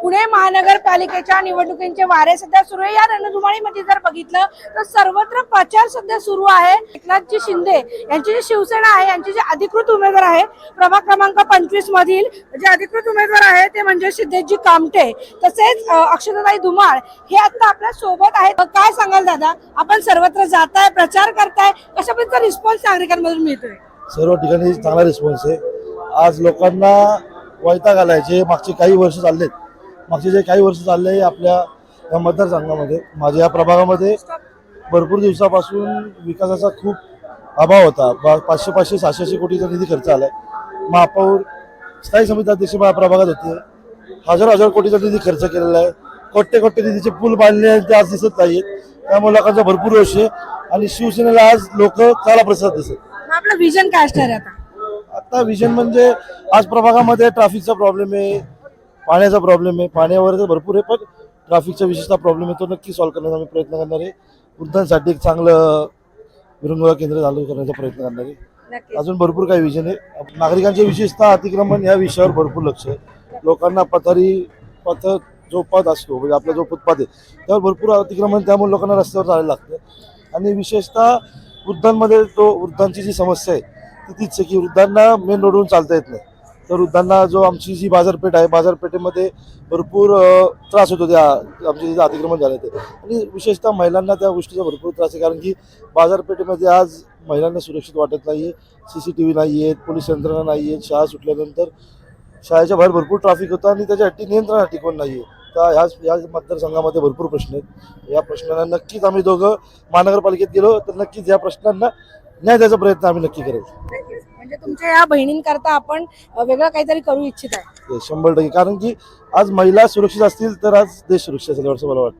पुणे महानगरपालिकेच्या निवडणुकींचे वारे सध्या सुरू आहे। या रणधुमाळीमध्ये जर बघितलं तर सर्वत्र प्रचार सध्या सुरू आहे। एकनाथजी शिंदे यांची जी शिवसेना आहे, यांचे जे अधिकृत उमेदवार आहे प्रभाग क्रमांक 25 मधील जे अधिकृत उमेदवार आहे ते म्हणजे सिद्धेशजी कामटे, तसेच अक्षताताई धुमाळ हे आता आपल्या सोबत आहेत। काय सांगाल दादा, आपण सर्वत्र जाताय, प्रचार करताय, कशा पद्धतीचा रिस्पॉन्स नागरिकांमधून मिळतोय? सर्व ठिकाणी चांगला रिस्पॉन्स आहे। आज लोकांना वैताग आलाय, जे मागचे काही वर्ष चालले आपल्या या मतदारसंघामध्ये, माझ्या या प्रभागामध्ये भरपूर दिवसापासून विकासाचा खूप अभाव होता। 500-700 कोटीचा निधी खर्च आलाय। महापौर, स्थायी समिती अध्यक्ष माझ्या प्रभागात होते, हजार कोटीचा निधी खर्च केलेला आहे। कोटी निधीचे पूल बांधले ते आज दिसत नाहीत। त्यामुळे लोकांचा भरपूर रोष आहे आणि शिवसेनेला आज लोक चांगला प्रतिसाद दिसत। आपलं विजन काय असणार आहे आता विजन म्हणजे आज प्रभागामध्ये ट्रॅफिकचा प्रॉब्लेम आहे, पाण्याचा प्रॉब्लेम आहे, पाण्यावर भरपूर आहे, पण ट्रॅफिकचा विशेषतः प्रॉब्लेम आहे, तो नक्की सॉल्व्ह करण्याचा आम्ही प्रयत्न करणार आहे। वृद्धांसाठी एक चांगलं विरंगुळा केंद्र चालू करण्याचा प्रयत्न करणार आहे। अजून भरपूर काही विजन आहे। नागरिकांचे विशेषतः अतिक्रमण या विषयावर भरपूर लक्ष आहे। लोकांना पथ जो पथ असतो, म्हणजे आपला जो फुटपाथ आहे त्यावर भरपूर अतिक्रमण, त्यामुळे लोकांना रस्त्यावर जायला लागतं। आणि विशेषतः वृद्धांची जी समस्या आहे ती तीच आहे की वृद्धांना मेन रोडवरून चालता येत नाही। तर वृद्धांना जो आमची जी बाजारपेठ आहे, बाजारपेठेमध्ये भरपूर त्रास होतो त्या आमचे जे अतिक्रमण झाले ते। आणि विशेषतः महिलांना त्या गोष्टीचा भरपूर त्रास आहे, कारण की बाजारपेठेमध्ये आज महिलांना सुरक्षित वाटत नाही आहे। CCTV नाही आहेत, पोलीस यंत्रणा नाही आहेत। शाळा सुटल्यानंतर शाळेच्या बाहेर भरपूर ट्रॅफिक होतं आणि त्याच्यासाठी नियंत्रणासाठी कोण नाही आहे। तर ह्या मतदारसंघामध्ये भरपूर प्रश्न आहेत। या प्रश्नांना नक्कीच आम्ही दोघं महानगरपालिकेत गेलो तर नक्कीच या प्रश्नांना न्याय द्यायचा प्रयत्न आम्ही नक्की करेल। म्हणजे तुमच्या या बहिणींकरता आपण वेगळं काहीतरी करू इच्छित आहे? 100%, कारण की आज महिला सुरक्षित असतील तर आज देश सुरक्षित असेल असं मला वाटतं।